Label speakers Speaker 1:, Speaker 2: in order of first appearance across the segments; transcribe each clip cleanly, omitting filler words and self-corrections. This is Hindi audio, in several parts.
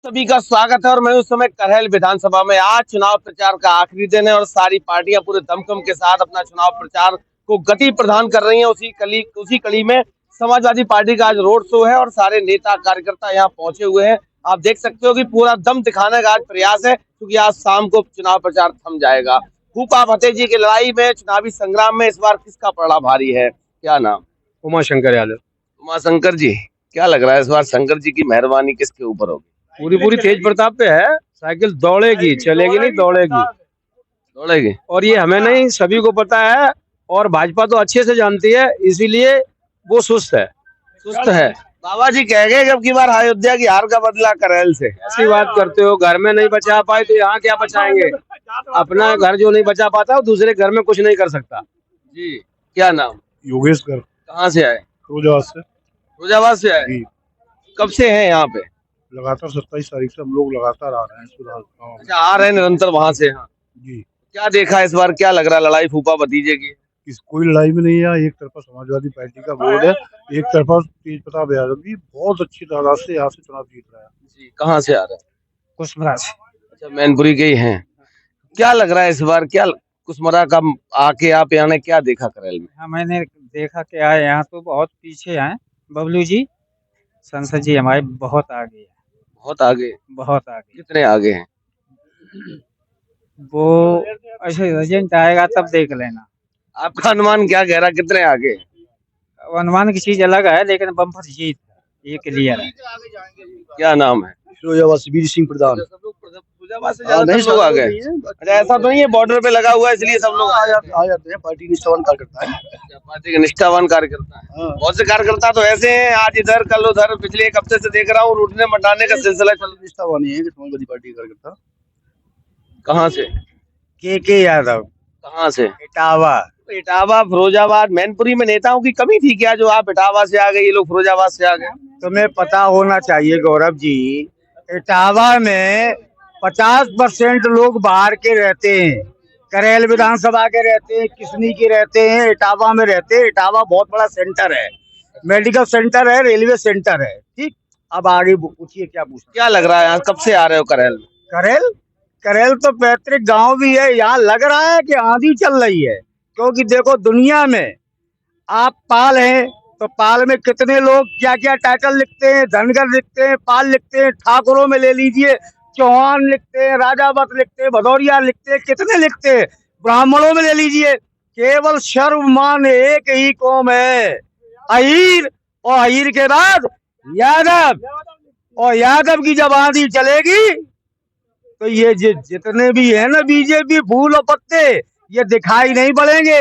Speaker 1: सभी का स्वागत है और मैं उस समय करहल विधानसभा में। आज चुनाव प्रचार का आखिरी दिन है और सारी पार्टियां पूरे दमखम के साथ अपना चुनाव प्रचार को गति प्रदान कर रही हैं। उसी कड़ी में समाजवादी पार्टी का आज रोड शो है और सारे नेता कार्यकर्ता यहाँ पहुंचे हुए हैं। आप देख सकते हो कि पूरा दम दिखाने का आज प्रयास है, क्योंकि आज शाम को चुनाव प्रचार थम जाएगा। फूफा भतीजी की लड़ाई में, चुनावी संग्राम में इस बार किसका पलड़ा भारी है? क्या नाम?
Speaker 2: उमाशंकर यादव।
Speaker 1: उमाशंकर जी, क्या लग रहा है इस बार शंकर जी की मेहरबानी किसके ऊपर होगी?
Speaker 2: पूरी तेज प्रताप पे है। साइकिल दौड़ेगी, चलेगी नहीं, दौड़ेगी।
Speaker 1: दौड़ेगी।
Speaker 2: और ये हमें नहीं, सभी को पता है। और भाजपा तो अच्छे से जानती है, इसीलिए वो सुस्त है।
Speaker 1: बाबा जी कह गए जब की बार अयोध्या की हार का बदला करहल से।
Speaker 2: ऐसी बात करते हो, घर में नहीं बचा पाए तो यहाँ क्या बचाएंगे? अपना घर जो नहीं बचा पाता वो दूसरे घर में कुछ नहीं कर सकता
Speaker 1: जी। क्या नाम?
Speaker 3: योगेश कर।
Speaker 1: कहाँ से आए?
Speaker 3: फिरोजाबाद से।
Speaker 1: फिरोजाबाद से आए। कब से हैं यहाँ पे?
Speaker 3: लगातार 27 तारीख से हम लोग लगातार आ रहे हैं सुधार।
Speaker 1: अच्छा, आ रहे हैं निरंतर वहाँ से? हाँ
Speaker 3: जी।
Speaker 1: क्या देखा इस बार? क्या लग रहा है लड़ाई फूफा भतीजे की?
Speaker 3: कोई लड़ाई में नहीं है। एक तरफा समाजवादी पार्टी का बोर्ड है, एक तरफा तेज प्रताप यादव जी बहुत अच्छी तादाद से यहाँ से चुनाव जीत रहा है।
Speaker 1: जी। कहाँ से आ रहे हैं?
Speaker 2: कुशमरा से।
Speaker 1: अच्छा, मैनपुरी के ही हैं। क्या लग रहा है इस बार? क्या कुशमरा का आके आप यहाँ ने क्या देखा करहल में?
Speaker 4: हाँ, मैंने देखा कि आए यहाँ तो बहुत पीछे हैं बबलू जी। संसद जी हमारे बहुत आगे है।
Speaker 1: बहुत आगे?
Speaker 4: बहुत आगे।
Speaker 1: कितने आगे हैं?
Speaker 4: वो ऐसे रिजल्ट आएगा तब देख लेना।
Speaker 1: आपका अनुमान क्या कह रहा, कितने आगे?
Speaker 4: अनुमान की चीज अलग है, लेकिन बम्पर जीत ये क्लियर है।
Speaker 1: क्या नाम है?
Speaker 3: फिरोजाबाद से वीर सिंह प्रधान।
Speaker 1: फिरोजाबाद से ज्यादातर लोग आ गए। अच्छा, ऐसा तो नहीं है बॉर्डर पे लगा हुआ है इसलिए सब लोग
Speaker 3: आ जाते हैं। पार्टी निष्ठावान कार्यकर्ता है।
Speaker 1: पार्टी के निष्ठावान कार्यकर्ता है। बहुत से कार्यकर्ता तो ऐसे हैं, आज इधर कल उधर। पिछले एक हफ्ते से देख रहा हूँ रूटने मटाने का सिलसिला चल।
Speaker 3: निष्ठावान ही है समाजवादी पार्टी का कार्यकर्ता।
Speaker 1: कहाँ से?
Speaker 4: के यादव।
Speaker 1: कहाँ से?
Speaker 4: इटावा।
Speaker 1: इटावा, फिरोजाबाद, मैनपुरी में नेताओं की कमी थी क्या जो आप इटावा से आ गए, ये लोग फिरोजाबाद से आ गए?
Speaker 4: तुम्हें पता होना चाहिए गौरव जी, इटावा में 50% लोग बाहर के रहते हैं। करहल विधानसभा के रहते हैं, किसनी के रहते हैं, इटावा में रहते हैं। इटावा बहुत बड़ा सेंटर है, मेडिकल सेंटर है, रेलवे सेंटर है। ठीक, अब आगे पूछिए क्या पूछना।
Speaker 1: क्या लग रहा है यहाँ कब से आ रहे हो करहल में?
Speaker 4: करहल तो पैतृक गांव भी है। यहाँ लग रहा है कि आंधी चल रही है, क्योंकि देखो दुनिया में आप पाल हैं तो पाल में कितने लोग क्या क्या टाइटल लिखते हैं। धनगर लिखते हैं, पाल लिखते हैं, ठाकुरों में ले लीजिए, चौहान लिखते हैं, राजावत लिखते हैं, भदौरिया लिखते हैं, कितने लिखते हैं। ब्राह्मणों में ले लीजिए, केवल सर्वमान एक ही कौम है, अहीर। और अहीर के बाद यादव, और यादव की जब आंधी चलेगी तो ये जितने भी है ना बीजेपी फूल और पत्ते, ये दिखाई नहीं पड़ेंगे।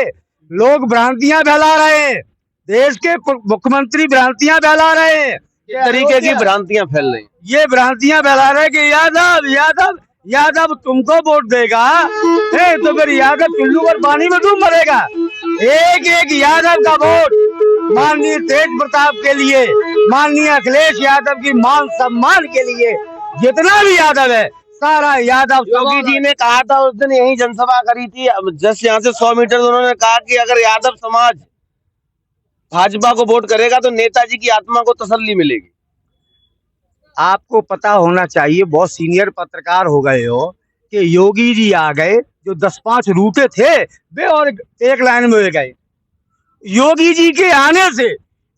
Speaker 4: लोग भ्रांतियां फैला रहे हैं, देश के मुख्यमंत्री भ्रांतियां फैला रहे हैं।
Speaker 1: किस तरीके की भ्रांतियां फैल रही?
Speaker 4: ये भ्रांतियां फैला रहे हैं कि यादव यादव यादव तुमको वोट देगा, तो फिर यादव चुल्लू पर पानी में तुम मरेगा। एक एक यादव का वोट माननीय तेज प्रताप के लिए, माननीय अखिलेश यादव की मान सम्मान के लिए, जितना भी यादव है सारा यादव।
Speaker 1: योगी जी ने कहा था उस दिन, यही जनसभा करी थी जस्ट यहाँ से 100 मीटर, उन्होंने कहा कि अगर यादव समाज भाजपा को वोट करेगा तो नेताजी की आत्मा को तसल्ली मिलेगी।
Speaker 4: आपको पता होना चाहिए, बहुत सीनियर पत्रकार हो गए हो, कि योगी जी आ गए, जो 10-5 रूटे थे वे और एक लाइन में हो गए। योगी जी के आने से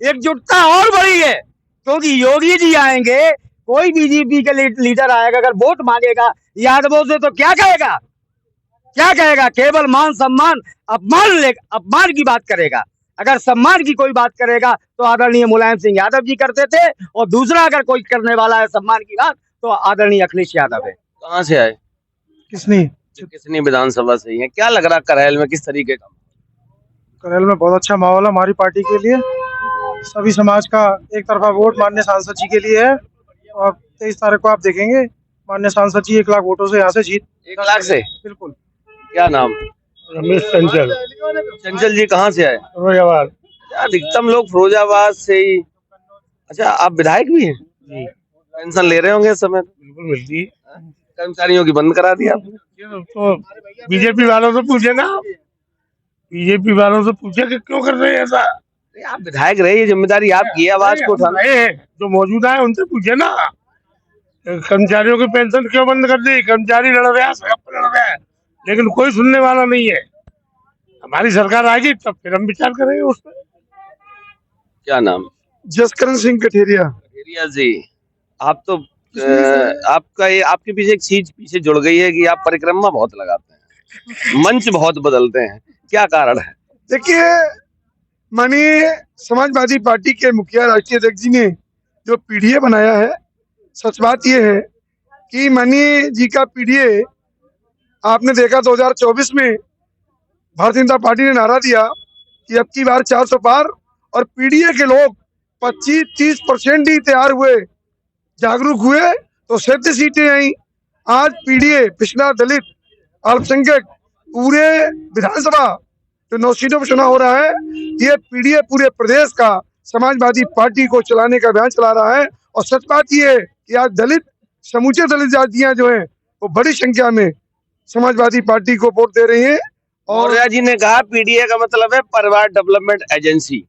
Speaker 4: एकजुटता और बढ़ी है, क्योंकि योगी जी आएंगे, कोई बीजेपी का लीडर आएगा अगर वोट मांगेगा यादवों से तो क्या कहेगा? क्या कहेगा? केवल मान सम्मान, अपमान की बात करेगा। अगर सम्मान की कोई बात करेगा तो आदरणीय मुलायम सिंह यादव जी करते थे, और दूसरा अगर कोई करने वाला है सम्मान की बात तो आदरणीय अखिलेश यादव है।
Speaker 1: कहाँ से आए?
Speaker 3: किसनी
Speaker 1: विधानसभा से ही है। क्या लग रहा करहल में किस तरीके का?
Speaker 3: करहल में बहुत अच्छा माहौल है हमारी पार्टी के लिए। सभी समाज का एक तरफा वोट माननीय सांसद जी के लिए है, और 23 तारीख को आप देखेंगे माननीय सांसद जी 1 लाख वोटों से यहाँ से जीत।
Speaker 1: 1 लाख से?
Speaker 3: बिल्कुल।
Speaker 1: क्या नाम?
Speaker 3: रमेश चंचल।
Speaker 1: चंचल जी कहाँ से आए?
Speaker 3: फिरोजाबाद।
Speaker 1: अधिकतम लोग फिरोजाबाद से ही। अच्छा, आप विधायक भी हैं?
Speaker 3: जी।
Speaker 1: पेंशन ले रहे होंगे इस समय?
Speaker 3: बिल्कुल मिलती है।
Speaker 1: कर्मचारियों की बंद करा दिया आपने।
Speaker 3: तो बीजेपी वालों से पूछे ना, बीजेपी वालों से पूछे कि क्यों कर रहे हैं ऐसा।
Speaker 1: आप विधायक रहे, ये जिम्मेदारी आपकी है आवाज को उठाना।
Speaker 3: जो मौजूदा है उनसे पूछे ना।
Speaker 5: कर्मचारियों की पेंशन क्यों बंद कर दी? कर्मचारी लड़ रहे हैं, सब लड़ रहे हैं, लेकिन कोई सुनने वाला नहीं है। हमारी सरकार आएगी तब फिर हम विचार करेंगे उस पर।
Speaker 1: क्या नाम?
Speaker 5: जसकरण सिंह कठेरिया।
Speaker 1: कठेरिया जी, आप तो आपका ये आपके पीछे एक चीज पीछे जुड़ गई है कि आप परिक्रमा बहुत लगाते हैं, मंच बहुत बदलते हैं, क्या कारण है?
Speaker 5: देखिए, माननीय समाजवादी पार्टी के मुखिया राष्ट्रीय अध्यक्ष जी ने जो पीडीए बनाया है, सच बात ये है कि माननीय जी का पीडीए आपने देखा 2024 में भारतीय जनता पार्टी ने नारा दिया कि अब की बार 400 पार, और पीडीए के लोग 25-30% ही तैयार हुए, जागरूक हुए तो 37 सीटें आई। आज पीडीए, पिछड़ा, दलित, अल्पसंख्यक, पूरे विधानसभा जो 9 सीटों पर चुनाव हो रहा है, ये पीडीए पूरे प्रदेश का समाजवादी पार्टी को चलाने का अभियान चला रहा है। और सच बात ये है कि आज दलित, समूचे दलित जातियां जो हैं वो बड़ी संख्या में समाजवादी पार्टी को वोट दे रही हैं। और
Speaker 1: मौर्य जी ने कहा पीडीए का मतलब है परिवार डेवलपमेंट एजेंसी।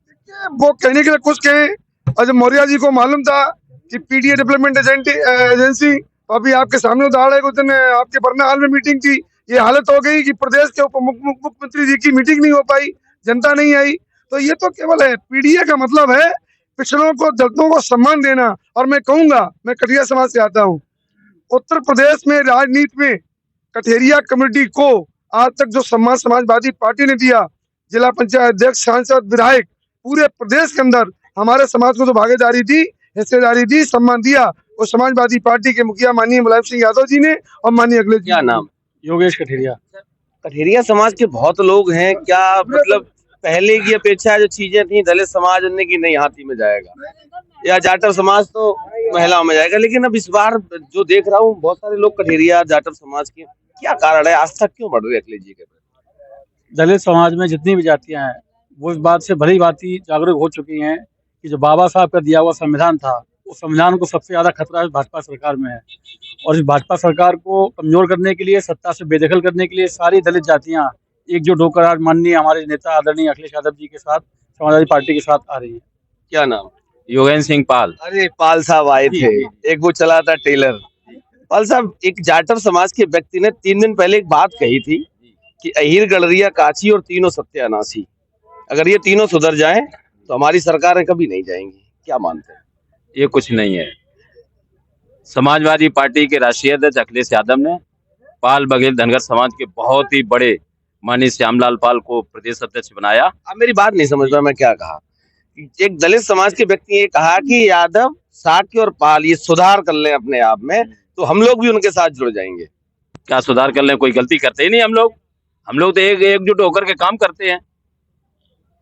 Speaker 5: वो कहने के लिए कुछ कहें, और जब मौर्य जी को मालूम था कि पीडीए डेवलपमेंट एजेंसी, तो अभी आपके सामने उदाहरण है, उस दिन आपके बरना हाल में मीटिंग थी, ये हालत हो गई कि प्रदेश के उप मुख्यमंत्री जी की मीटिंग नहीं हो पाई, जनता नहीं आई। तो ये तो केवल है, पीडीए का मतलब है पिछड़ों को, दलितों को सम्मान देना। और मैं कहूंगा, मैं कठिया समाज से आता हूँ, उत्तर प्रदेश में राजनीति में कठेरिया कम्युनिटी को आज तक जो सम्मान समाजवादी पार्टी ने दिया, जिला पंचायत अध्यक्ष, सांसद, विधायक, पूरे प्रदेश के अंदर हमारे समाज को जो भागीदारी दी, हिस्सेदारी दी, सम्मान दिया, वो समाजवादी पार्टी के मुखिया माननीय मुलायम सिंह यादव जी ने और माननीय अखिलेश जी।
Speaker 1: क्या नाम?
Speaker 2: योगेश कठेरिया।
Speaker 1: कठेरिया समाज के बहुत लोग हैं, क्या मतलब पहले की अपेक्षा जो चीजें थी दलित समाज उनने की नहीं हाथी में जाएगा, या जाटव समाज तो महिलाओं में जाएगा, लेकिन अब इस बार जो देख रहा हूँ बहुत सारे लोग कठेरिया जाटव समाज के, क्या कारण है? आस्था क्यों बढ़ रही है अखिलेश जी के प्रति?
Speaker 2: दलित समाज में जितनी भी जातियां हैं वो इस बात से भली भांति जागरूक हो चुकी हैं कि जो बाबा साहब का दिया हुआ संविधान था, उस संविधान को सबसे ज्यादा खतरा भाजपा सरकार में है। और इस भाजपा सरकार को कमजोर करने के लिए, सत्ता से बेदखल करने के लिए सारी दलित जातियां एकजुट होकर आज माननीय हमारे नेता आदरणीय अखिलेश यादव जी के साथ समाजवादी पार्टी के साथ आ रही है।
Speaker 1: क्या नाम?
Speaker 6: योगेंद्र सिंह पाल।
Speaker 1: अरे पाल साहब आए थे, एक वो चला था टेलर। पाल साहब, एक जाटव समाज के व्यक्ति ने 3 दिन पहले एक बात कही थी कि अहीर, गडरिया, काची और तीनों सत्यानाशी, अगर ये तीनों सुधर जाएं तो हमारी सरकारें कभी नहीं जाएंगी, क्या मानते हैं?
Speaker 6: ये कुछ नहीं है। समाजवादी पार्टी के राष्ट्रीय अध्यक्ष अखिलेश यादव ने पाल, बघेल, धनगर समाज के बहुत ही बड़े माननीय श्यामलाल पाल को प्रदेश अध्यक्ष बनाया।
Speaker 1: आप मेरी बात नहीं समझ रहा, मैं क्या कहा? एक दलित समाज के व्यक्ति ने कहा कि यादव, साक्य और पाल ये सुधार कर लें अपने आप में, तो हम लोग भी उनके साथ जुड़ जाएंगे।
Speaker 6: क्या सुधार कर ले? कोई गलती करते ही नहीं हम लोग तो एकजुट होकर के काम करते हैं।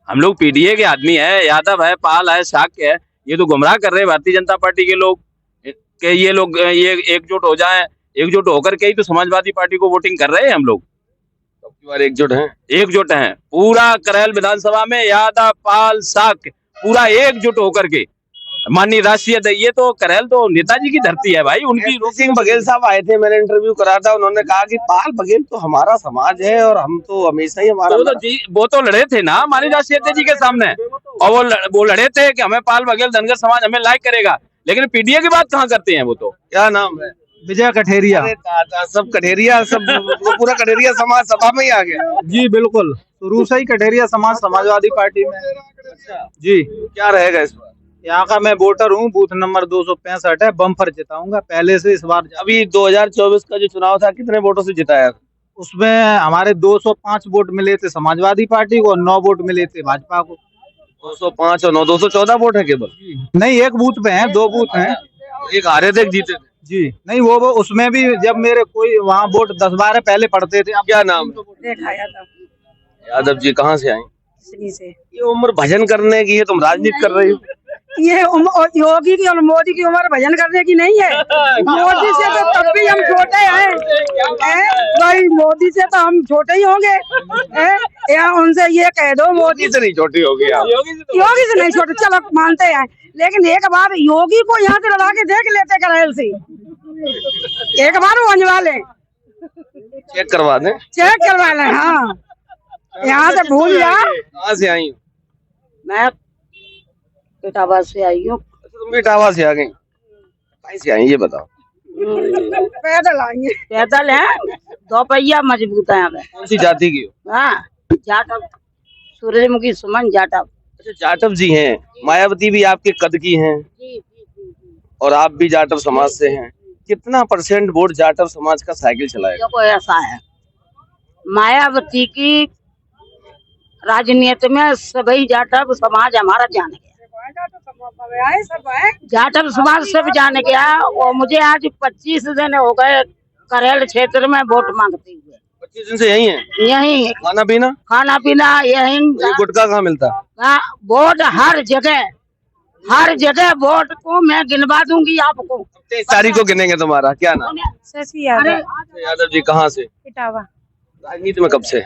Speaker 6: हम लोग पीडीए के आदमी है, यादव है, पाल है, शाक्य है, ये तो गुमराह कर रहे हैं भारतीय जनता पार्टी के लोग कि ये लोग ये एकजुट हो जाएं। एकजुट होकर के ही तो समाजवादी पार्टी को वोटिंग कर रहे हैं हम लोग।
Speaker 1: एकजुट हैं
Speaker 6: पूरा करेल विधानसभा में यादव, पाल, शाक्य पूरा एकजुट होकर के माननीय राष्ट्रीय अध्यक्ष, ये तो करेल तो नेताजी की धरती है भाई, उनकी।
Speaker 1: सिंह बघेल साहब आए थे, मैंने इंटरव्यू करा था, उन्होंने कहा कि पाल बघेल तो हमारा समाज है और हम तो हमेशा ही हमारा।
Speaker 6: वो तो लड़े थे ना माननीय राष्ट्रीय अध्यक्ष जी के सामने, और वो लड़े थे कि हमें पाल, बघेल, धनगर समाज हमें लाइक करेगा, लेकिन पीडीए की बात कहाँ करते हैं वो तो।
Speaker 1: क्या नाम है?
Speaker 2: विजय कठेरिया।
Speaker 1: सब कठेरिया, सब पूरा कठेरिया समाज सभा में ही आ गया।
Speaker 2: जी बिल्कुल, शुरू से ही कठेरिया समाज समाजवादी पार्टी में। जी,
Speaker 1: क्या रहेगा इस बार?
Speaker 2: यहाँ का मैं वोटर हूँ, बूथ नंबर 265 है, बम्पर जिताऊंगा पहले से इस बार।
Speaker 1: अभी 2024 का जो चुनाव था कितने वोटों से जिताया?
Speaker 2: उसमें हमारे 205 वोट मिले थे समाजवादी पार्टी को और 9 वोट मिले थे भाजपा को।
Speaker 1: 205 और 9, 214 वोट है केवल?
Speaker 2: नहीं, एक बूथ पे है, 2 बूथ हैं।
Speaker 1: एक हारे थे, एक जीते थे।
Speaker 2: जी नहीं, वो उसमें भी जब मेरे कोई वहाँ वोट 10-12 पहले पड़ते थे। अब
Speaker 1: क्या नाम है? यादव जी, कहाँ से आए?
Speaker 7: से।
Speaker 1: ये उम्र भजन करने की है, तुम राजनीति कर रही हो।
Speaker 7: ये योगी की और मोदी की उम्र भजन करने की नहीं है। मोदी से तो तब भी हम छोटे हैं, भाई मोदी से तो हम छोटे ही होंगे। या उनसे ये कह दो मोदी
Speaker 1: से नहीं छोटी होगी आप।
Speaker 7: योगी से नहीं छोटे, चलो मानते हैं, लेकिन एक बार योगी को यहाँ से लड़ा के देख लेते करेल से, एक बार वो अंजवा लें,
Speaker 1: चेक करवा दें।
Speaker 7: चेक करवा लें। हाँ, यहाँ से भूल जा।
Speaker 1: कहाँ से आई?
Speaker 7: मैं इटावा से आई हूँ।
Speaker 1: तुम भी इटावा से आ गई? कहीं से आई ये बताओ?
Speaker 7: पैदल आएंगे, पैदल है, 2 पहिया मजबूत है हमें।
Speaker 1: कौन सी जाति की हो?
Speaker 7: हाँ, जाटव, सूरजमुखी सुमन जाटव।
Speaker 1: अच्छा, जाटव जी हैं। मायावती भी आपके कद की हैं और आप भी जाटव समाज से हैं। कितना % वोट जाटव समाज का साइकिल चलाएगा?
Speaker 7: देखो ऐसा है, मायावती की राजनीति में सभी जाटव समाज हमारा जान गया, जाटव समाज सब जान गया। और मुझे आज 25 दिन हो गए करेल क्षेत्र में वोट मांगते हुए।
Speaker 1: 25 दिन से यही हैं?
Speaker 7: यही
Speaker 1: खाना पीना
Speaker 7: यही।
Speaker 1: ये गुटखा कहाँ मिलता?
Speaker 7: वोट हर जगह वोट को मैं गिनवा दूंगी आपको।
Speaker 1: 23 तारीख को गिनेंगे। तुम्हारा क्या नाम?
Speaker 7: शशि यादव।
Speaker 1: यादव जी कहाँ से?
Speaker 7: इटावा।
Speaker 1: राजनीति में कब से?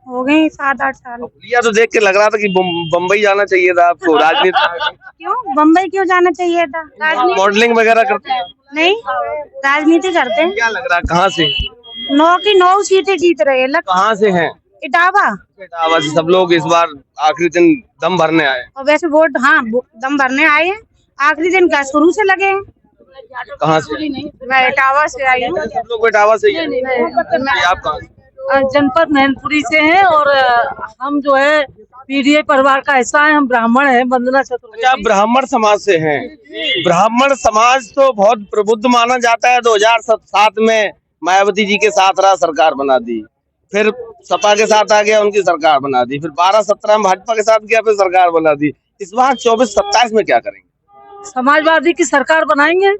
Speaker 7: हो गए 7-8 साल।
Speaker 1: लिया तो देख के लग रहा था कि बम्बई जाना चाहिए था आपको। राजनीति
Speaker 7: क्यों बम्बई क्यों जाना चाहिए था?
Speaker 1: मॉडलिंग वगैरह करते हैं?
Speaker 7: नहीं, राजनीति करते हैं।
Speaker 1: क्या लग रहा है कहाँ से?
Speaker 7: 9 की 9 सीटें जीत रहे हैं।
Speaker 1: कहाँ से हैं?
Speaker 7: इटावा।
Speaker 1: इटावा से सब लोग इस बार आखिरी दिन दम भरने आए।
Speaker 7: और वैसे वोट, हाँ, दम भरने आए हैं। आखिरी दिन का शुरू से लगे हैं।
Speaker 1: कहाँ से?
Speaker 7: मैं इटावा से आई हूँ।
Speaker 1: सब लोग इटावा से ही हैं। आप कहाँ से?
Speaker 8: जनपद मैनपुरी से हैं और हम जो है पीडीए परिवार का हिस्सा है। हम ब्राह्मण हैं, वंदना चतुर्वेदी।
Speaker 1: अच्छा, ब्राह्मण समाज से हैं। ब्राह्मण समाज तो बहुत प्रबुद्ध माना जाता है। 2007 में मायावती जी के साथ रहा, सरकार बना दी। फिर सपा के साथ आ गया, उनकी सरकार बना दी। फिर 12-17 में भाजपा के साथ गया, फिर सरकार बना दी। इस बार 24-27 में क्या करेंगे?
Speaker 8: समाजवादी की सरकार बनाएंगे।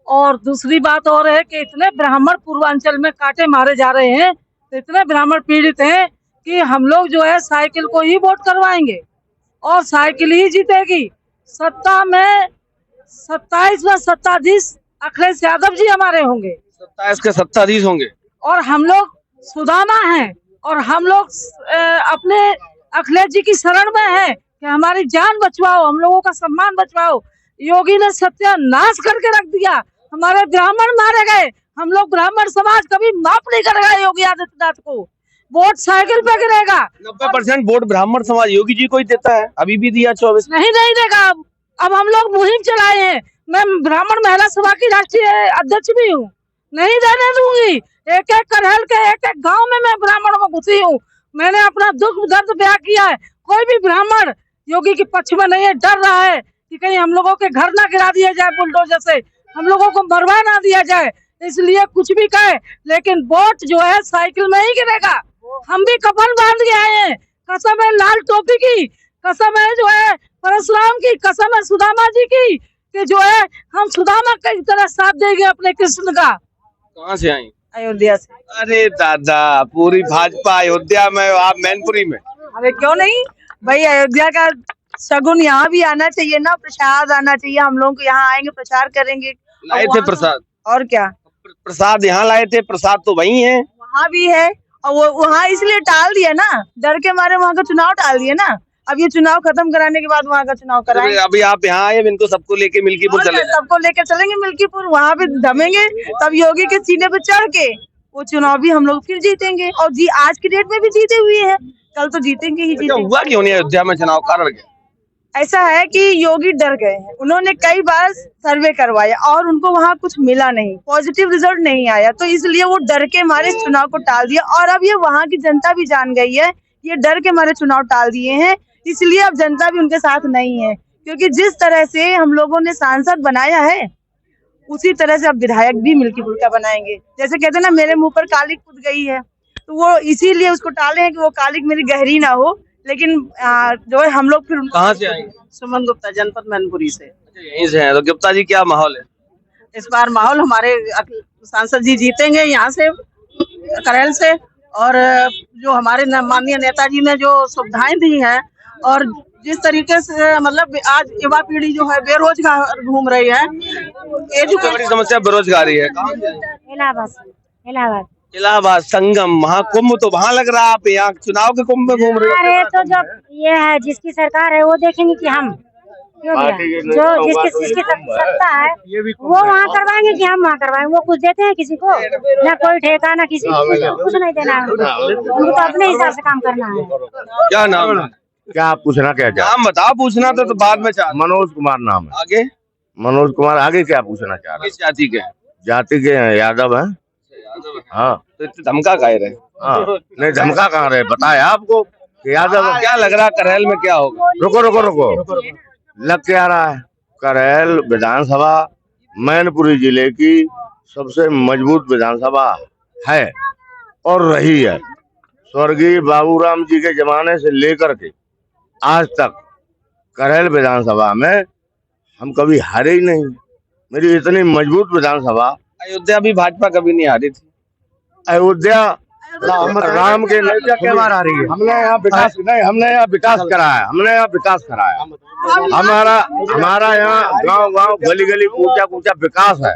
Speaker 8: और दूसरी बात और है कि इतने ब्राह्मण पूर्वांचल में काटे मारे जा रहे हैं, तो इतने ब्राह्मण पीड़ित हैं कि हम लोग जो है साइकिल को ही वोट करवाएंगे और साइकिल ही जीतेगी। सत्ता में 27 में सत्ताधीश अखिलेश यादव जी हमारे होंगे।
Speaker 1: 27 के सत्ताधीश होंगे।
Speaker 8: और हम लोग सुदामा हैं और हम लोग अपने अखिलेश जी की शरण में हैं कि हमारी जान बचवाओ, हम लोगों का सम्मान बचवाओ। योगी ने सत्यानाश करके रख दिया, हमारे ब्राह्मण मारे गए। हम लोग ब्राह्मण समाज कभी माफ नहीं करेगा योगी आदित्यनाथ को। वोट साइकिल पे गिरेगा।
Speaker 1: 90% वोट ब्राह्मण समाज योगी जी को ही देता है। अभी भी दिया 24।
Speaker 8: नहीं देगा। अब हम लोग मुहिम चलाए हैं। मैं ब्राह्मण महिला सभा की राष्ट्रीय अध्यक्ष भी हूँ। नहीं देने दूंगी। एक करहल के एक गांव में मैं ब्राह्मण में घुसी हूँ। मैंने अपना दुख दर्द बयां किया है। कोई भी ब्राह्मण योगी के पक्ष में नहीं है। डर रहा है कि कहीं हम लोगों के घर ना गिरा दिया जाए बुलडोजर से, हम लोगों को मरवा ना दिया जाए। इसलिए कुछ भी कहे, लेकिन वोट जो है साइकिल में ही गिरेगा। हम भी कफन बांध के आए हैं। कसम है लाल टोपी की, कसम है जो है परशुराम की, कसम है सुदामा जी की कि जो है हम सुदामा की तरह साथ देंगे अपने कृष्ण का।
Speaker 1: कहाँ से आई?
Speaker 8: अयोध्या से।
Speaker 1: अरे दादा, पूरी भाजपा अयोध्या में, आप मैनपुरी में।
Speaker 8: अरे क्यों नहीं भाई, अयोध्या का शगुन यहाँ भी आना चाहिए ना, प्रसाद आना चाहिए। हम लोग यहाँ आएंगे, प्रचार करेंगे।
Speaker 1: लाए थे प्रसाद?
Speaker 8: और क्या,
Speaker 1: प्रसाद यहाँ लाए थे? प्रसाद तो वही है,
Speaker 8: वहाँ भी है। और वो वहाँ इसलिए टाल दिया ना, डर के मारे वहाँ का चुनाव टाल दिया ना। अब ये चुनाव खत्म कराने के बाद वहाँ का चुनाव कराएंगे।
Speaker 1: अभी आप यहाँ आए, इनको सबको लेके मिल्कीपुर चले जाएं।
Speaker 8: सबको लेके चलेंगे मिल्कीपुर, वहाँ पे दमेंगे। तब योगी के सीने पे चढ़ के वो चुनाव भी हम लोग फिर जीतेंगे। और जी आज की डेट में भी जीते हुए हैं, कल तो जीतेंगे ही जीतेंगे।
Speaker 1: हुआ क्यों नहीं अयोध्या में चुनाव? कारण क्या?
Speaker 8: ऐसा है कि योगी डर गए हैं। उन्होंने कई बार सर्वे करवाया और उनको वहाँ कुछ मिला नहीं, पॉजिटिव रिजल्ट नहीं आया, तो इसलिए वो डर के मारे इस चुनाव को टाल दिया। और अब ये वहाँ की जनता भी जान गई है, ये डर के मारे चुनाव टाल दिए हैं। इसलिए अब जनता भी उनके साथ नहीं है, क्योंकि जिस तरह से हम लोगों ने सांसद बनाया है उसी तरह से अब विधायक भी मिल्कीपुर का बनाएंगे। जैसे कहते हैं ना, मेरे मुंह पर कालिक कूद गई है, तो वो इसीलिए उसको टाले हैं कि वो कालिक मेरी गहरी ना हो। लेकिन जो है हम लोग फिर।
Speaker 1: कहाँ से आए?
Speaker 8: सुमन गुप्ता, जनपद मैनपुरी से।
Speaker 1: यहीं से हैं। तो गुप्ता जी, क्या माहौल है
Speaker 8: इस बार? माहौल हमारे सांसद जी जीतेंगे यहाँ से, करेल से। और जो हमारे माननीय नेताजी ने जो सुविधाएं दी हैं और जिस तरीके से मतलब आज युवा पीढ़ी जो है बेरोजगार घूम रही है।
Speaker 1: सबसे बड़ी समस्या बेरोजगारी है।
Speaker 7: इलाहाबाद।
Speaker 1: इलाहाबाद संगम महाकुंभ तो वहाँ लग रहा है, आप यहाँ चुनाव के कुंभ में घूम रहे हो।
Speaker 7: अरे तो जब ये है जिसकी सरकार है वो देखेंगे कि हम जो जिसकी सत्ता है वो वहाँ करवाएंगे कि हम वहाँ करवाएंगे। वो कुछ देते हैं किसी को? ना कोई ठेका, ना किसी को कुछ नहीं देना है। उनको तो अपने हिसाब से काम करना है।
Speaker 1: क्या नाम है?
Speaker 9: क्या आप पूछना क्या चाह?
Speaker 1: नाम बताओ। पूछना तो बाद में चाह।
Speaker 9: मनोज कुमार नाम है।
Speaker 1: आगे?
Speaker 9: मनोज कुमार। आगे क्या पूछना चाह रहे?
Speaker 1: किस जाति के?
Speaker 9: जाति के हैं, यादव हैं। हाँ
Speaker 1: तो इतने धमका काहे रहे?
Speaker 9: हाँ, नहीं धमका कहाँ रहे, बताया आपको कि यादव है।
Speaker 1: क्या लग रहा करहेल में क्या होगा?
Speaker 9: रुको रुको रुको, लग क्या रहा है? करहेल विधानसभा मैनपुरी जिले की सबसे मजबूत विधानसभा है और रही है। स्वर्गीय बाबूराम जी के जमाने से लेकर के आज तक करहेल विधानसभा में हम कभी हारे ही नहीं। मेरी इतनी मजबूत विधानसभा।
Speaker 1: अयोध्या भी भाजपा कभी नहीं हारी थी।
Speaker 9: अयोध्या राम के क्या बार आ रही है? हमने यहाँ विकास नहीं, हमने यहाँ विकास कराया, हमने यहाँ विकास कराया। हमारा यहाँ गांव गली गली कूचा कूचा विकास है।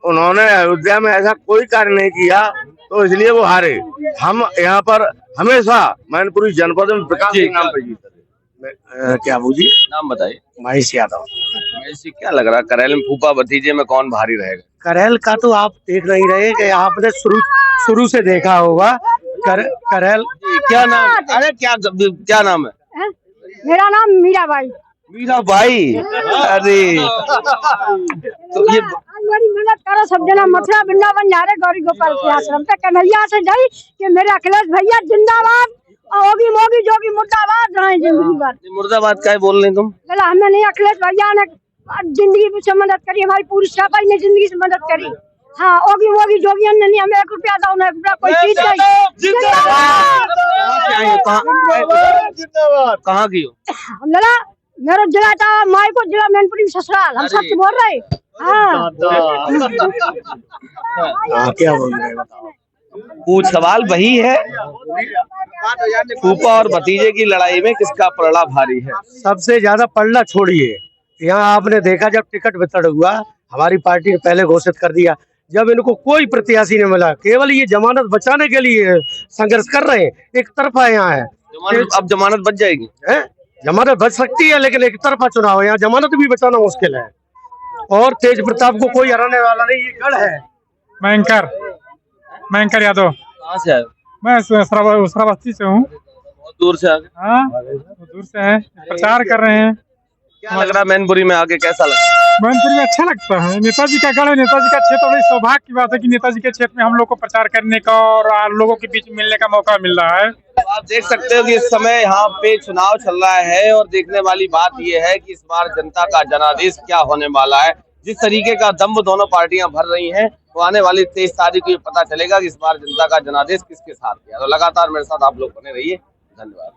Speaker 9: उन्होंने अयोध्या में ऐसा कोई कार्य नहीं किया, तो इसलिए वो हारे। हम यहाँ पर हमेशा मैनपुरी जनपद में विकास के नाम पे जीते। क्या बूझी?
Speaker 1: नाम बताइए।
Speaker 9: महेश यादव।
Speaker 1: महेश जी, क्या लग रहा करहेल में फूफा भतीजे में कौन भारी रहेगा?
Speaker 10: करहेल का तो आप देख नहीं रहे कि आपने शुरू से देखा होगा। करहेल
Speaker 1: क्या नाम? अरे क्या नाम है?
Speaker 8: मेरा नाम मीराबाई।
Speaker 1: मीराबाई, अरे तो ये
Speaker 8: बड़ी मेहनत करो सब जना, मथुरा वृंदावन जा रहे गौरी गोपाल के आश्रम पे, कन्हैया से जाई कि मेरे अखिलेश भैया जिंदाबाद, ओगी मोगी जोगी मुर्दाबाद रहे जिंदगी भर।
Speaker 1: मुर्दाबाद का बोल रहे तुम?
Speaker 8: बोला हमने नहीं, अखिलेश भैया ने जिंदगी से मदद करी, हमारी पूरी सपाई ने जिंदगी से मदद करी। हाँ, ओगी मोगी जोगी ने नहीं हमें 1 रुपया दो, 1 रुपया कोई चीज नहीं।
Speaker 1: कहाँ की हो?
Speaker 8: लला मेरा जिला था माई को, जिला मैनपुरी ससुराल, हम सच बोल रहे। हाँ
Speaker 10: क्या बोल रहे हैं?
Speaker 1: पूछ सवाल वही है, फूफा और भतीजे की लड़ाई में किसका पलड़ा भारी है?
Speaker 10: सबसे ज्यादा पलड़ा छोड़िए, यहाँ आपने देखा जब टिकट वितरण हुआ, हमारी पार्टी ने पहले घोषित कर दिया। जब इनको कोई प्रत्याशी नहीं मिला, केवल ये जमानत बचाने के लिए संघर्ष कर रहे हैं। एक तरफा यहाँ है।
Speaker 1: अब जमानत बच जाएगी?
Speaker 10: जमानत बच सकती है, लेकिन एक तरफा चुनाव है, यहाँ जमानत भी बचाना मुश्किल है। और तेज प्रताप को कोई हराने वाला नहीं, ये गढ़ है।
Speaker 2: मयंकर यादव।
Speaker 1: कहाँ से आए?
Speaker 2: मैं उसराबस्ती से हूँ।
Speaker 1: बहुत दूर से आ गए?
Speaker 2: हाँ, दूर से है, प्रचार कर रहे हैं।
Speaker 1: क्या लग रहा है मैनपुरी में आके कैसा लगा?
Speaker 2: मैनपुरी में अच्छा लगता है, नेताजी का गढ़ है, नेताजी का क्षेत्र। बड़ी सौभाग्य की बात है कि नेताजी के क्षेत्र में हम लोग को प्रचार करने का और लोगों के बीच मिलने का मौका मिल रहा है।
Speaker 1: आप देख सकते हो कि इस समय यहाँ पे चुनाव चल रहा है और देखने वाली बात यह है कि इस बार जनता का जनादेश क्या होने वाला है। जिस तरीके का दम दोनों पार्टियां भर रही हैं, तो आने वाली 23 तारीख को ये पता चलेगा कि इस बार जनता का जनादेश किसके साथ है। तो लगातार मेरे साथ आप लोग बने रहिए। धन्यवाद।